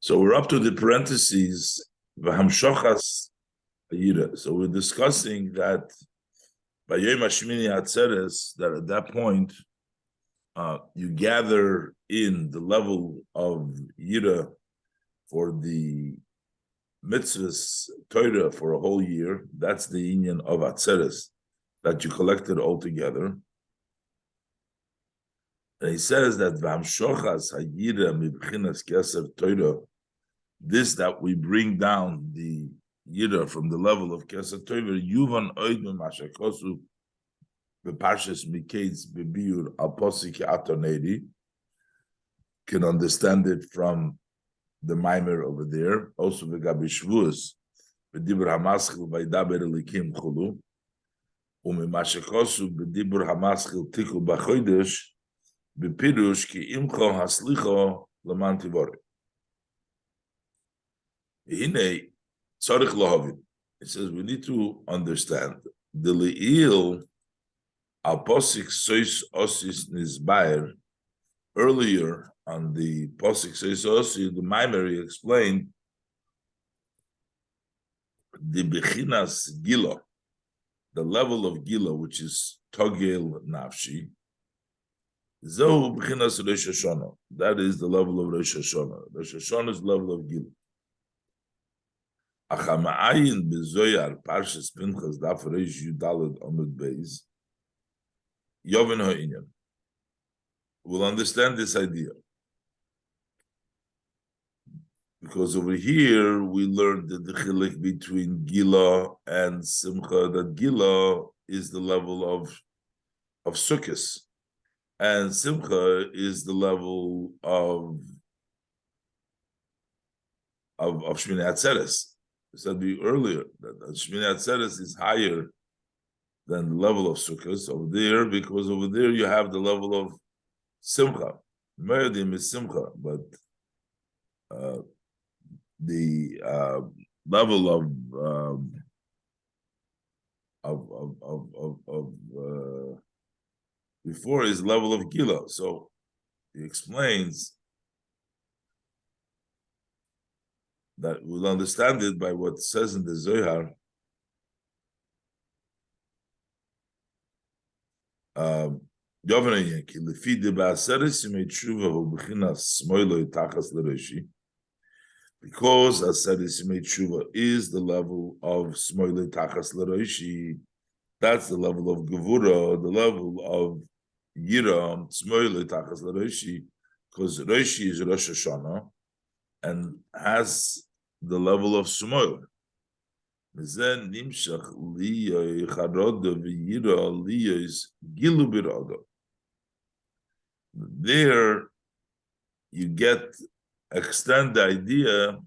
So we're up to the parentheses, v'hamshochas hayira. So we're discussing that Bayom Hashmini Atzeres, that at that point, you gather in the level of Yira for the mitzvahs Torah for a whole year. That's the union of Atzeres, that you collected all together. And he says that V'hamshochas hayira mibchinas keser Torah, this that we bring down the Yira from the level of keser Torah, yuvan oid mashakosu beparshas miketz bebiur al posik atonedi, can understand it from the Mamer over there. Also v'gabi shvus bedibur hamaschil vaydaber elikim chulu u'mimashakosu bedibur hamaschil tiku b'chodesh bepirush ki imcho haslicho laman tivore. Hine tzarich lahavin. It says we need to understand the leil al posik sois osis nizbayer. Earlier on the posik sois osis, the Mamer explained the bechinas gila, the level of gila, which is togel nafshi. Zo bechinas Rosh Hashanah. That is the level of Rosh Hashanah. Rosh Hashanah is the level of gila. Achama'ayin bezoyar parshas Pinchas daf reish yudalad amud beis yoven ha'inyan. We'll understand this idea because over here we learned that the chilek between Gila and Simcha, that Gila is the level of Sukkos, and Simcha is the level of Shmini Atzeres. I said earlier that Shmini Atzeres is higher than the level of Sukkos over there, because over there you have the level of Simcha. Merdim is Simcha, but the level of before is level of Gila. So he explains that we'll understand it by what it says in the Zohar. Because Aseres Yimei Tshuva is the level of Smoile Tachas L'Roshi, that's the level of Gevura, the level of Yira, Smoile Tachas L'Roshi, because Roshi is Rosh Hashanah and has the level of Smoile. There you extend the idea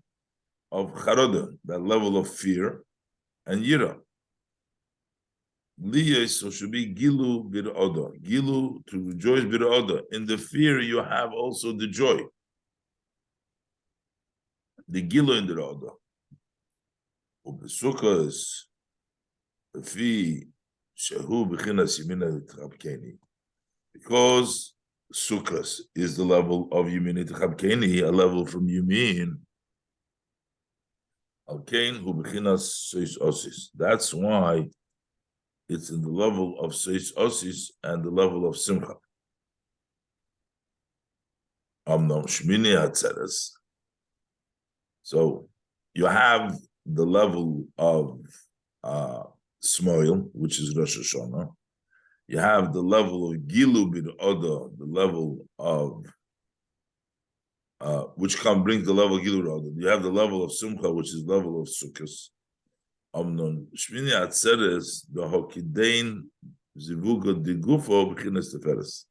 of charoda, that level of fear, and yira. Liya, so should be gilu bir oda. Gilu, to rejoice bir oda. In the fear, you have also the joy. The gilu in the oda. Sukkos, fi shehu b'chinas yimina t'chabkeni. Because Sukkos is the level of Yimini T'chabkeni, a level from Yumin. Alkein hu b'chinas Sois Osis. That's why it's in the level of Sois Osis and the level of Simcha. Amnom Shmini Atzeres. So you have the level of Smoil, which is Rosh Hashanah. You have the level of Gilu Bid Oda, the level of which brings the level of Gilu Oda. You have the level of Simcha, which is the level of Sukkos. Amnon Shmini Atzeres the Hokidein Zivuga Digufo B'chinas Teferes.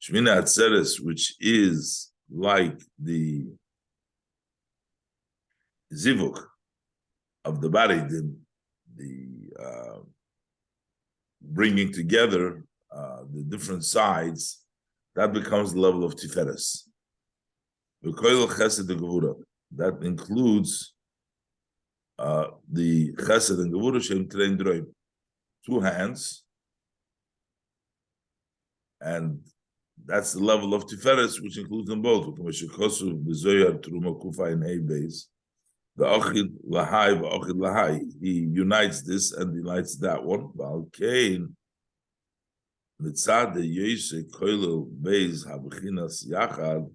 Shmini Atzeres, which is like the Zivuk of the body, the bringing together the different sides, that becomes the level of Tiferes. That includes the Chesed and Gevura Shem Trein Droim, 2 hands, and That's the level of Tiferes, which includes them both. The Ochid Lahai, Ochid Lahai. He unites this and unites that one. Balkain, Mitzad Yoshe Koilel Beis Habechinas Yachad,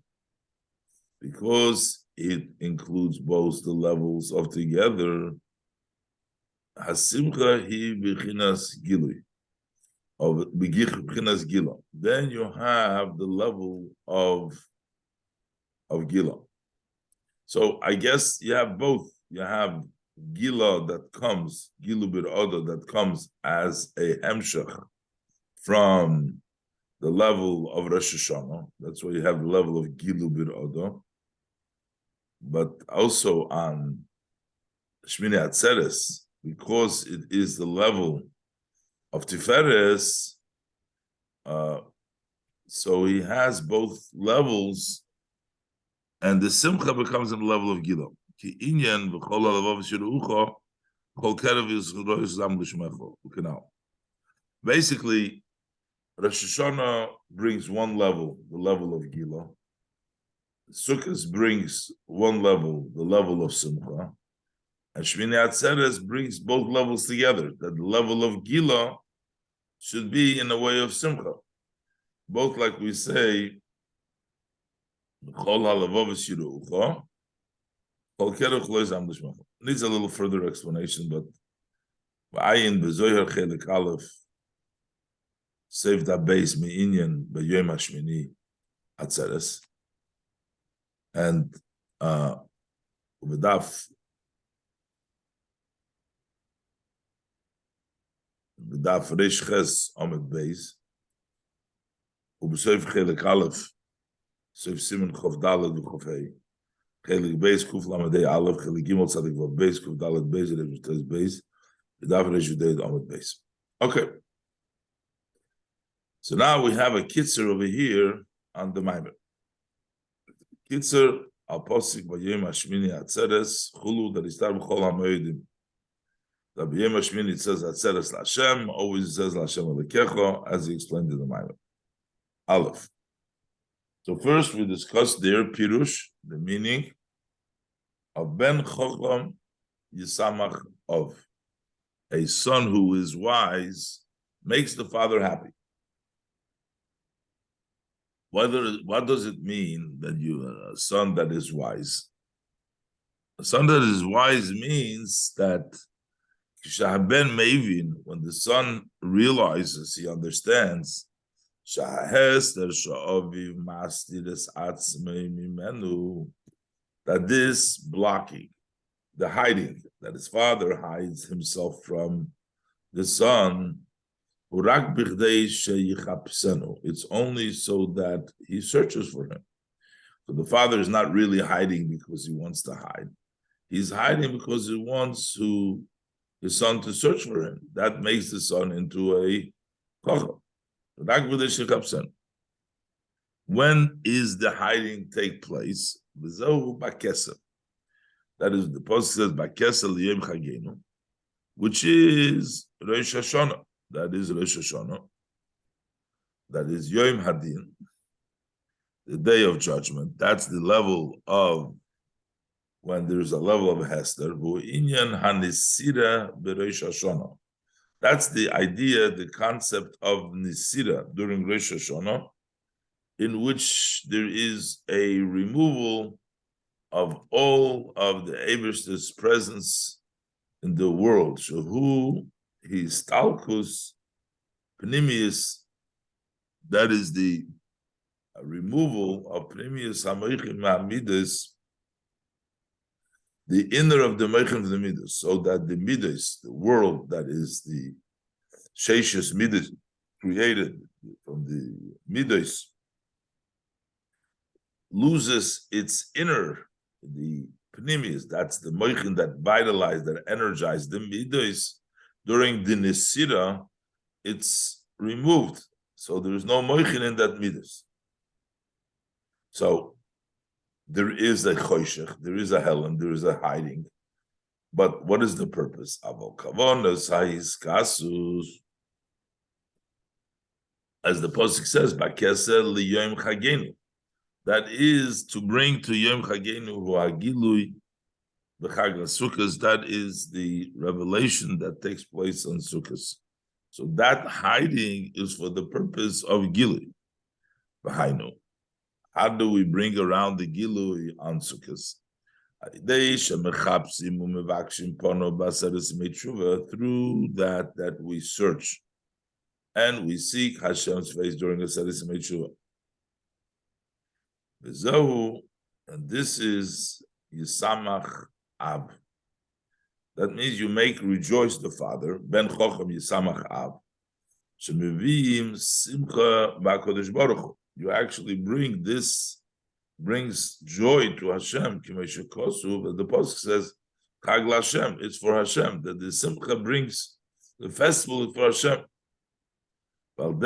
because it includes both the levels of together. Hasimcha Hi Bechinas Gilui, of Bechinas Gila. Then you have the level of Gila. So I guess you have both. You have Gila that comes, Gilu Bir Oda, that comes as a Hemshech from the level of Rosh Hashanah. That's why you have the level of Gilu Bir Oda. But also on Shmini Atzeres, because it is the level of Tiferes, so he has both levels. And the simcha becomes on the level of Gila. Basically, Rosh Hashanah brings one level, the level of Gila. Sukkos brings one level, the level of simcha. And Shmini Atzeres brings both levels together, that the level of Gila should be in a way of simcha. Both, like we say, needs a little further explanation, but Ayin b'Zohar Chelik Aleph saved that base me'inyan b'Yom HaShmini Atzeres, and b'daf Reish Ches Amud Beis u'b'Zohar Chelik Aleph Seif Siman Chof Daled v'Chof Hei Chelik Beis Kuf Lamadei Aleph Chelik Gimel Tzadik Vav Beis Kuf Daled Beis Reish Tes Beis b'daf Reish Yudei Amud Beis. Okay, so now we have a kitzer over here on the Mamer. Kitzer al posik b'Yom HaShmini Atzeres Chulu that is tar b'chol ha'moedim. That b'Yom HaShmini it says Atzeres l'Hashem, always says l'Hashem Elokecha, as he explained in the Mamer. Aleph. So first we discussed their pirush, the meaning of Ben Chocham Yisamach of. A son who is wise makes the father happy. What does it mean that you a son that is wise? A son that is wise means that Ben Mevin, when the son realizes, he understands that this blocking, the hiding, that his father hides himself from the son, it's only so that he searches for him. So the father is not really hiding because he wants to hide. He's hiding because he wants his son to search for him. That makes the son into a kocham. When is the hiding take place? That is, the Pasuk says, Bakesel Yom Chagenu, which is Rosh Hashanah. That is Rosh Hashanah. That is Yom Hadin, the day of judgment. That's the level of when there's a level of Hester. Inyan Hanisira Berosh Hashanah. That's the idea, the concept of Nisira during Rosh Hashanah, in which there is a removal of all of the Ebershter's presence in the world. Shehu, his Talkus, Pnimius, that is the removal of Pnimius HaMoichim HaMidas, the inner of the Moichim of the Midas, so that the Midas, the world that is the Sheishas Midas, created from the Midas, loses its inner, the Pnimius, that's the Moichin that vitalized, that energized the Midas. During the Nesira, it's removed. So there is no Moichin in that Midas. So there is a Choshech, there is a Helen, there is a hiding. But what is the purpose? Avol Kavonos Ha'is Kasus. as the pasuk says, "Bakeser liyom chagenu." That is to bring to Yom Chagenu hu hagilui b'chag Sukkos. That is the revelation that takes place on Sukkos. So that hiding is for the purpose of Gilui. V'hainu. How do we bring around the Gilui on Sukkos? Through that we search and we seek Hashem's face during the Aseret Tshuva. And this is Yisamach Ab. That means you make rejoice the Father. Ben Chochem Yisamach Ab. Shemevim Simcha B'Kodesh Baruch Hu. You actually brings joy to Hashem. Kosu. The pasuk says, Chag Hashem. It's for Hashem. That the Simcha brings the festival for Hashem. And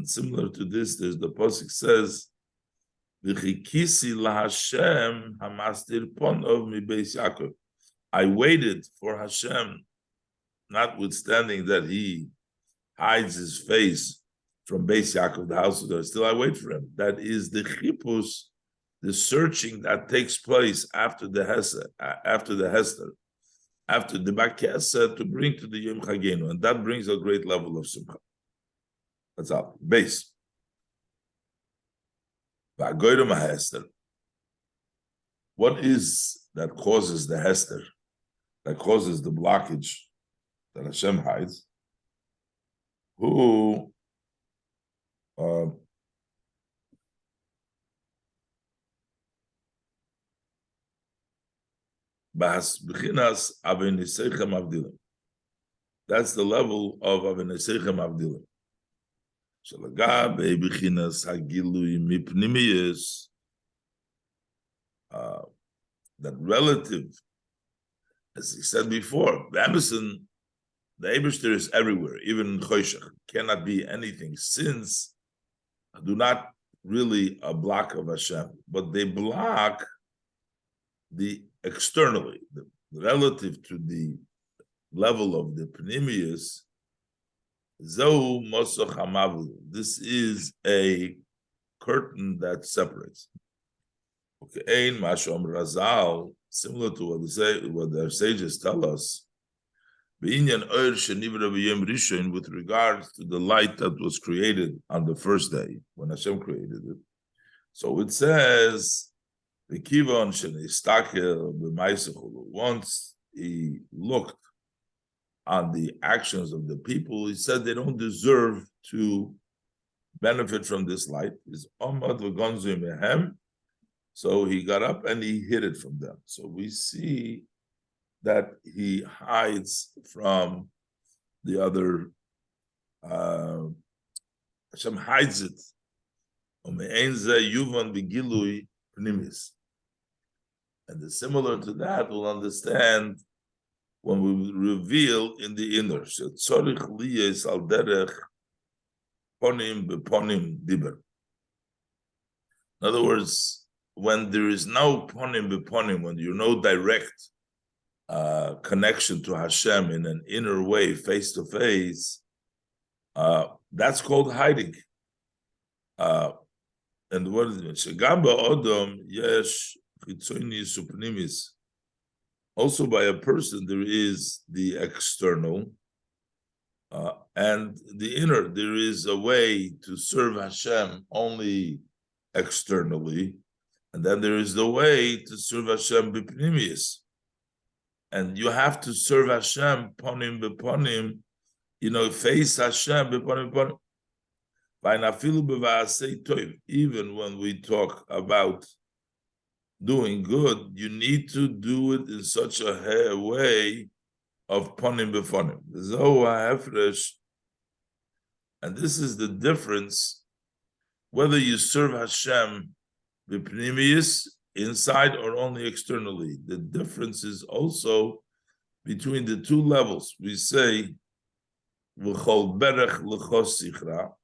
similar to this, there's the pasuk says, I waited for Hashem, notwithstanding that he hides his face from Beis Yaakov, the house of God. Still, I wait for him. That is the chipus, the searching that takes place after the Hester, after the Bakesa, to bring to the Yom Chagenu, and that brings a great level of simcha. That's up. Base. What is that causes the Hester, that causes the blockage that Hashem hides? Who that's the level of Avenisechem Avdilim. That relative, as he said before, the Eibishter is everywhere, even in Choshech. Cannot be anything. Sins do not really a block of Hashem, but they block the externally, the relative to the level of the Pnimius. This is a curtain that separates. Okay, similar to what their sages tell us, with regards to the light that was created on the first day when Hashem created it. So it says, once he looked on the actions of the people, he said they don't deserve to benefit from this light. So he got up and he hid it from them. So we see that he hides from the other. Hashem hides it. And similar to that, we'll understand when we reveal in the inner. In other words, when there is no ponim beponim, when you know direct connection to Hashem in an inner way, face to face, that's called hiding. And what is it? Also, by a person, there is the external and the inner. There is a way to serve Hashem only externally, and then there is the way to serve Hashem b'pnimius. And you have to serve Hashem ponim b'ponim, face Hashem b'ponim b'ponim. Even when we talk about doing good, you need to do it in such a way of ponim b'ponim. And this is the difference, whether you serve Hashem b'pnimius, inside or only externally. The difference is also between the two levels. We say, v'chol berech l'chos sichra.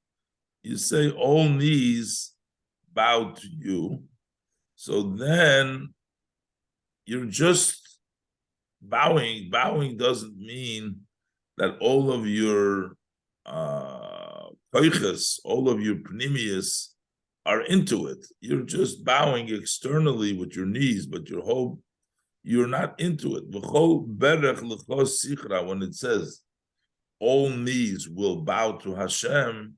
You say all knees bow to you. So then you're just bowing. Bowing doesn't mean that all of your koiches, all of your pnimius are into it. You're just bowing externally with your knees, but you're not into it. When it says all knees will bow to Hashem,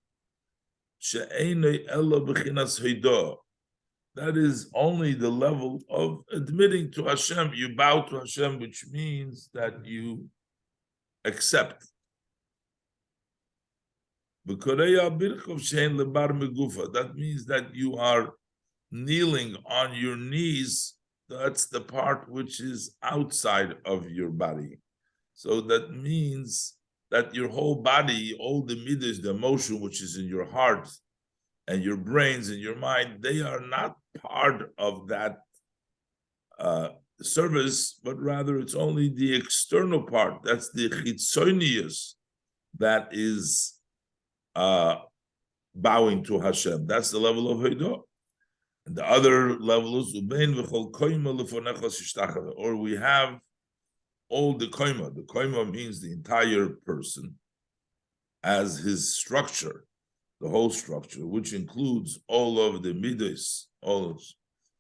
that is only the level of admitting to Hashem. You bow to Hashem, which means that you accept. That means that you are kneeling on your knees. That's the part which is outside of your body. So that means that your whole body, all the midas, the emotion which is in your heart and your brains and your mind, they are not part of that service, but rather it's only the external part. That's the chitzonius that is bowing to Hashem. That's the level of Hodah. And the other level is or we have all the koima. The koima means the entire person as his structure, the whole structure, which includes all of the midas, all of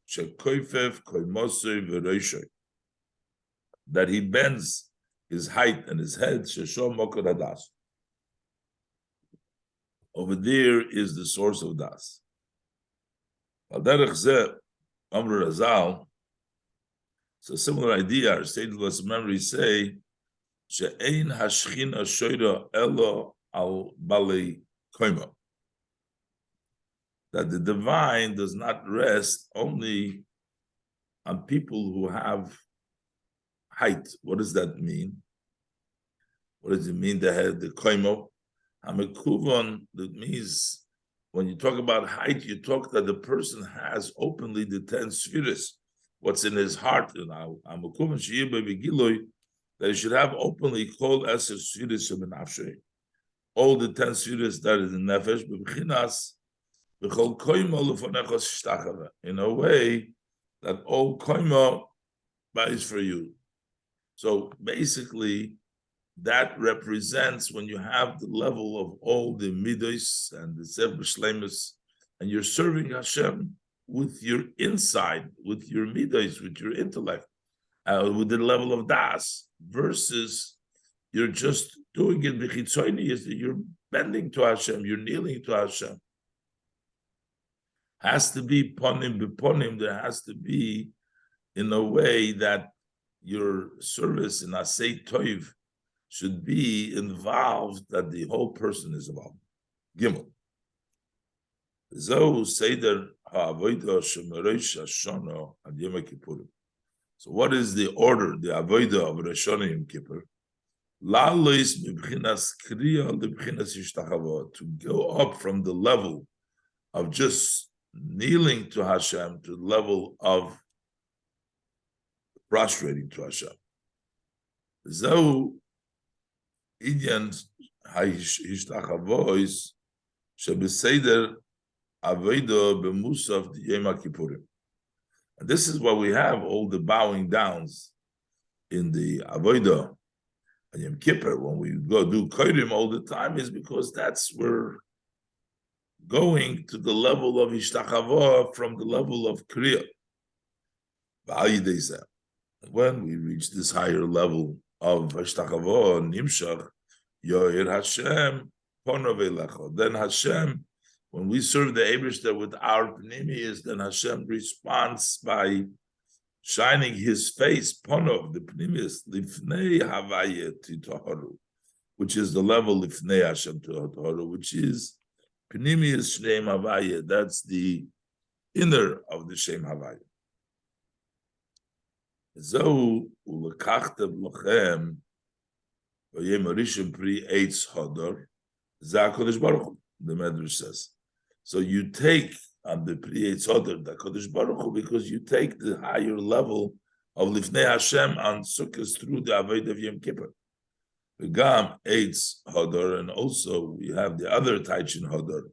shekoifef, koimosei, v'reishoi, that he bends his height and his head, sheshom mokor hadas. Over there is the source of das. Al-derech zeh, Amr Razal, it's a similar idea. Our stateless memories say, she'ein hashchina shoyra elo al balei koima, that the divine does not rest only on people who have height. What does that mean? What does it mean to have the koimo? Hamekuvon, that means when you talk about height, you talk that the person has openly the 10 spheres, what's in his heart. Hamekuvon sheyeh begiloi, that he should have openly kol eser spheres shebenafshei, all the 10 spheres that is in nefesh, bechinas b'chol koimo lefonechos shtachava, in a way that all koimo buys for you. So basically, that represents when you have the level of all the midos and the sev b'shleimus, and you're serving Hashem with your inside, with your midos, with your intellect, with the level of das, versus you're just doing it b'chitzoni, is that you're bending to Hashem, you're kneeling to Hashem. Has to be ponim b'ponim. There has to be in a way that your service in asay toiv should be involved, that the whole person is involved. Gimel. Zohu seder ha'avodah shemereish Hashanah ad Yom Kippurim. So what is the order, the avodah of Rosh Hashanah Yom Kippur? La'alois mibchinas kriya libchinas yishtachavo, to go up from the level of just kneeling to Hashem to the level of prostrating to Hashem. Zohu Idyan ha'ishtachavois shebeseder avodah b'musaf Yom Kippurim. And this is what we have, all the bowing downs in the avodah and Yom Kippur, when we go do kodim all the time, is because that's where going to the level of ishtachavoh from the level of kriya. When we reach this higher level of ishtachavoh, nimshach, yoir Hashem, ponov elecha. Then Hashem, when we serve the Eibishter with our pnimius, then Hashem responds by shining His face, ponov, the pnimius, lifnei havaya titoharu, which is the level lifnei Hashem titoharu, which is pnimius shem havaya. That's the inner of the shem havaya. Zohu ulekachtem lochem v'yem harishon pri eitz hodor zeh HaKadosh Baruch Hu, the Medrash says. So you take on the pri eitz hodor the HaKadosh Baruch Hu, because you take the higher level of lifnei Hashem on Sukkos through the avodah of Yom Kippur. V'gam eitz hodor, and also we have the other taichin hodor,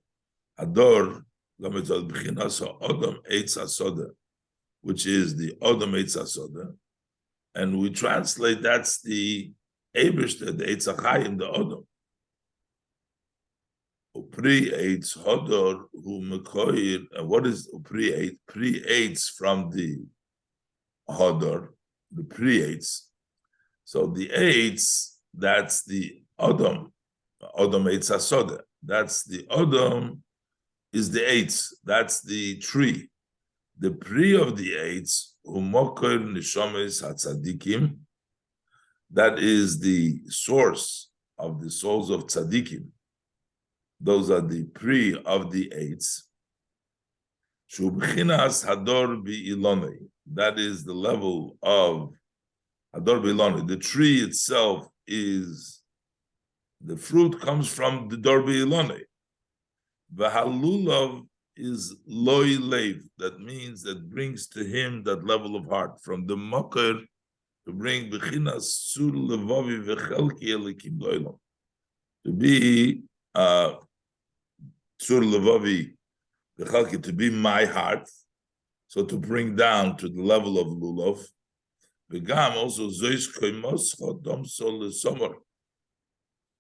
hador lametzad b'chinas ha'odam eitz hasoda, which is the Odom Eitz HaSoda, and we translate that's the Eibishter, the Eitz HaChayim, the Odom. Pre-aids hodor who mekoir. And what is pre-aid? Pre-aids from the hodor, the pre-aids. So the aids, that's the Adam eitz hasoda. That's the Adam is the aids. That's the tree. The pre of the aids, umokor nishames hatzadikim. That is the source of the souls of tzadikim. Those are the pre of the aids. Shubchinas hador bi'ilone. That is the level of hador bi'ilone. The tree itself is, the fruit comes from the dor bi'ilone. V'halulav is loy leiv. That means that brings to him that level of heart. From the mokar to bring b'chinas sur levavi v'chelki elikim loylam. To be sur levavi v'chelki, to be my heart. So to bring down to the level of lulav. V'gam also zois koimoscha domso lesomer.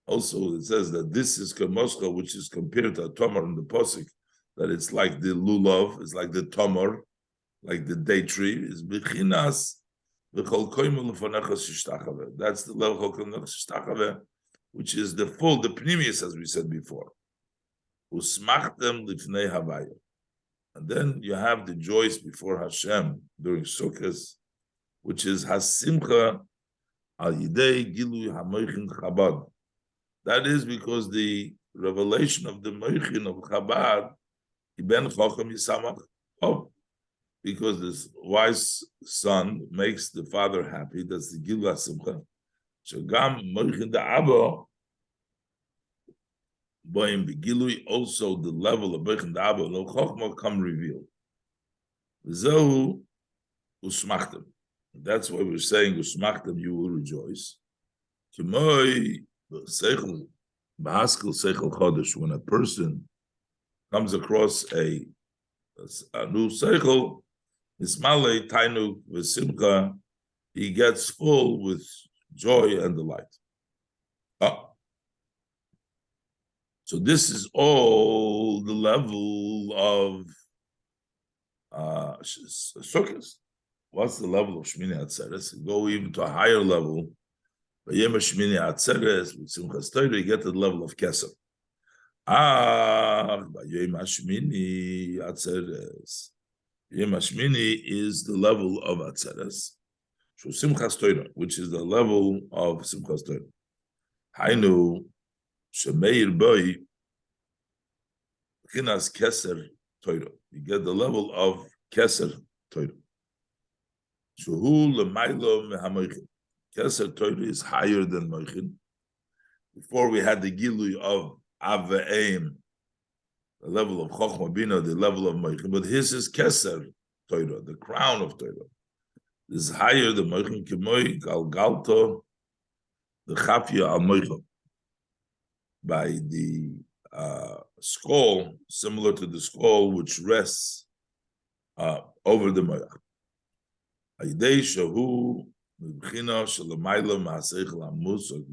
Also, it says that this is kamoscha, which is compared to a tomar in the posik, that it's like the lulav, it's like the tomar, like the date tree. Is bechinas v'chol koimel lefonecha shishtachave. That's the level of shishtachave, which is the full, the pnimius, as we said before. Usmachtem lifnei havaya. And then you have the joys before Hashem during Sukkos, which is hasimcha al yidei gilui hamoichin chabad. That is because the revelation of the Moichin of Chabad, Iben Chochem Yisamach, because this wise son makes the father happy. That's the Gilui Simcha. Shagam Moichin da Abba, Boim Begilui, also the level of Moichin da Abba, Lo Chochma come revealed. Zehu Usmachtem. That's why we're saying Usmachtem, you will rejoice. Kimoi. Seichel, Bahaskel Seichel Chodesh, when a person comes across a new Seichel, Ismale Tainu V'Simcha, he gets full with joy and delight. So this is all the level of Sukkos. What's the level of Shmini Atzeres? Go even to a higher level. Bayom Ashmini Atzeres with Simchas Torah, you get to the level of Kesef. Bayom Ashmini Atzeres. Bayom Ashmini is the level of Atzeres. So Simchas Torah, which is the level of Simchas Torah. Hainu Shemeir Boi Chinas Keser Torah. You get the level of Keser Torah. Shuhu L'maylo Mehamoichin. Keser Torah is higher than Moichin. Before we had the Gilui of Av Ve'eim, the level of Chochma Bina, the level of Moichin, but his is Keser Torah, the crown of Torah. This is higher than Moichin, Kemoi Galgalto, the Chafia al Moichin, by the skull, similar to the skull which rests over the Moich. Aidei Shahu,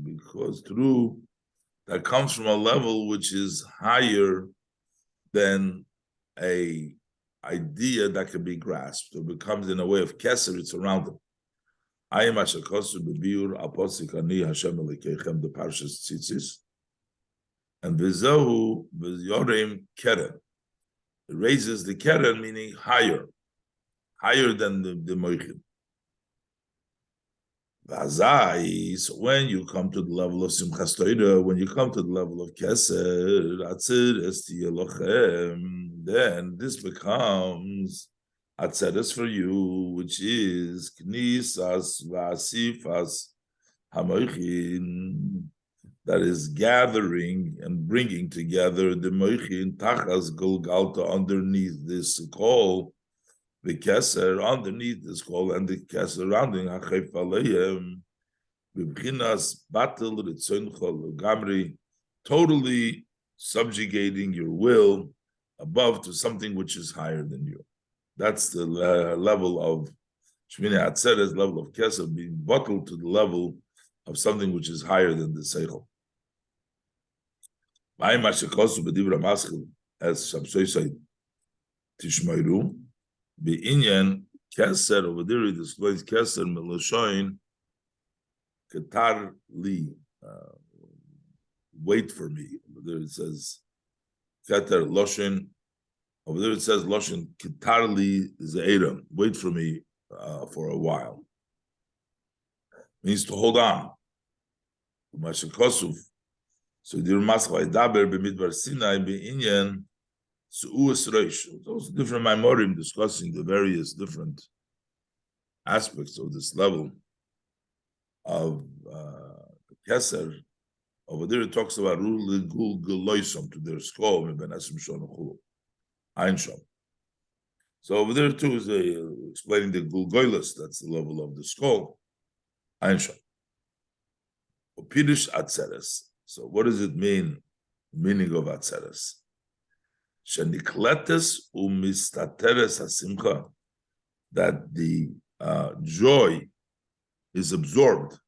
because through that comes from a level which is higher than a idea that can be grasped. It becomes in a way of keser, it's around them. I am Ashakosu Bebiur Aposik Ani Hashem Elikechem, the Parshas Tzitzis, and Vizahu Vizyorim Keren. It raises the Keren, meaning higher than the Moichin. So when you come to the level of Simchas Torah, when you come to the level of Keser, then this becomes Atzeres for you, which is Knisas Vasifas Hamoichin, that is gathering and bringing together the Moichin Tachas Golgalta underneath this call. The Keser underneath this call and the Keser surrounding Hachef Aleim, Bibchinas Batel Ritzoncha Gamri, totally subjugating your will above to something which is higher than you. That's the level of Shmini Atzeres, level of Keser, being bottled to the level of something which is higher than the Seichel. Mamer shekosu b'dibra maschil, as Shamsoi said, Tishmeiru, Be'inyan Keser, over there it displays Keser Meloshoin, Ketar Li, wait for me. Over there it says Keter Loshin, over there it says Loshin, Ketar Li Ze'eram, wait for me for a while. Means to hold on. Mashakosuf. So the Maschil Daber b'Midbar Sinai Be'inyan Su'us Reish. Those different Mamorim discussing the various different aspects of this level of Keser. Over there it talks about Ruh Gul Geloisom to their skull, so over there too is explaining the Gul Goylus, that's the level of the skull. Einshom. Pirush Atzeres. So what does it mean? Meaning of Atzeres. Shenikletes umistateres hasimcha, that the joy is absorbed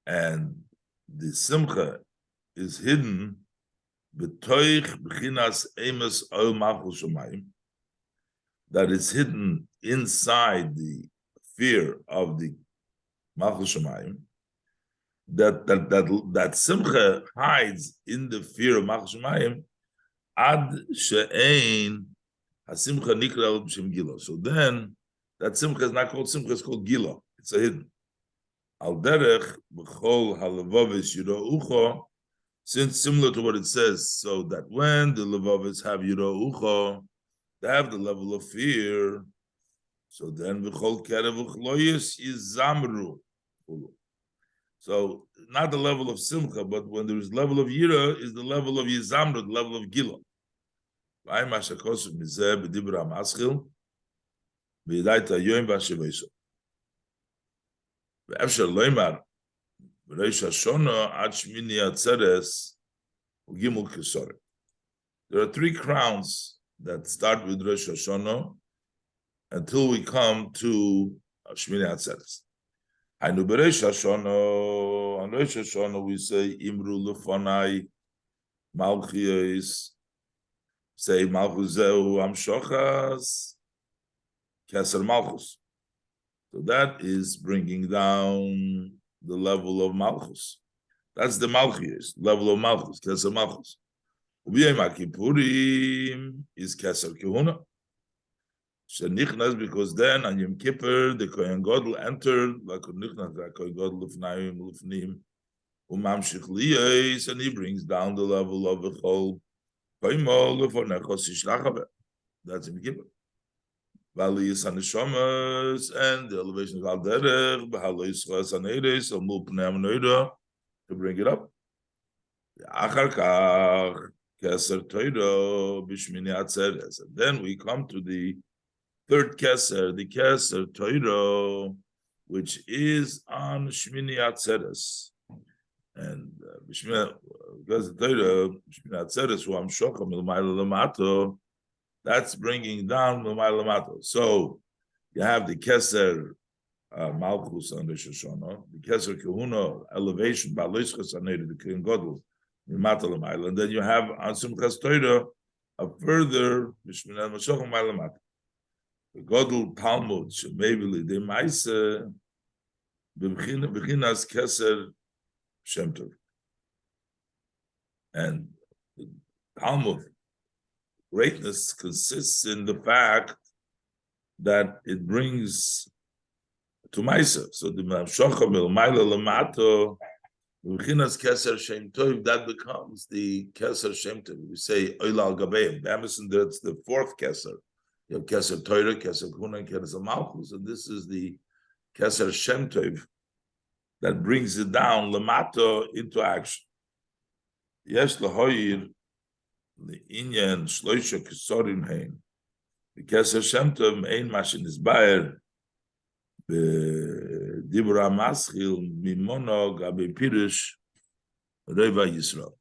and the simcha is hidden b'toich b'chinas emes oil malchus shamayim, that is hidden inside the fear of the malchus shamayim, that simcha hides in the fear of malchus shamayim ad she'ein hasimcha nikra b'shem gila. So then that simcha is not called simcha, it's called gila. It's a hidden. Al derech b'chol halavavis yira'ucha, since similar to what it says, so that when the lavavis have yira'ucha, they have the level of fear. So then b'chol kerev uchloyis yizamru. So not the level of simcha, but when there is level of yira, is the level of yizamru, the level of gila. V'ay mashakosuf mizeh b'dibra maschil v'yidayta yoyim v'ashevesho. V'efshar loymar v'reish hashona ad shmini atzeres u'gimul kesore. There are 3 crowns that start with Rosh Hashanah until we come to Shmini Atzeres. Hainu b'Rosh Hashanah, on Rosh Hashanah we say Imru lefonai Malchiyos, say Malchus Zehu Amshochas Keser Malchus. So that is bringing down the level of Malchus. That's the Malchiyos, level of Malchus, Keser Malchus. Ubiyim HaKippurim is Keser Kehuna. Shenichnas, because then on Yom Kippur the Kohen Gadol entered, like Nichnas, the Kohen Gadol Lufnayim Lufnim, Umamshich Liyos, and he brings down the level of the whole Koimol Lefonechos Yishlachaveh. That's Yom Kippur. Valiyis HaNeshomas, and the elevation of Al Derech, B'Halois Chas HaNeides, Amul Pnei HaMenoida, to bring it up. Achar Kach Keser Torah B'Shmini Atzeres. And then we come to the 3rd Keser, the Keser Torah, which is on Shmini Atzeres. And B'Shmini Keser Torah, Shmini Atzeres, who I'm shochem L'mayla L'mato, that's bringing down L'mayla L'mato. So you have the Keser Malchus on Rosh Hashanah, the Keser Kehuna, elevation, Ba'alois Chas HaNeides, the Kohen Gadol, and then you have on Simchas Torah a further Mishmina Mashochem Ma'alamat. The Gadol Talmud Shemevili De Maise B'Bechinas Keser Shem Tov. And the Talmud greatness consists in the fact that it brings to Maise. So the Mashochem Ma'ala Lamato. Keser Shem Tov, that becomes the Keser Shem Tov. We say Oil al Gabeim. That's the 4th Keser. You have Keser Torah, Keser Kuna, and Keser Malchus. And this is the Keser Shem Tov that brings it down Lamato into action. Yes, Lahoyir, the Inyan Shloisha Kesorim Hein. The Keser Shem Tov Ein Mashin is Bayer. Dibra Maschil Mimono Gabe Pirush Reva Yisrael.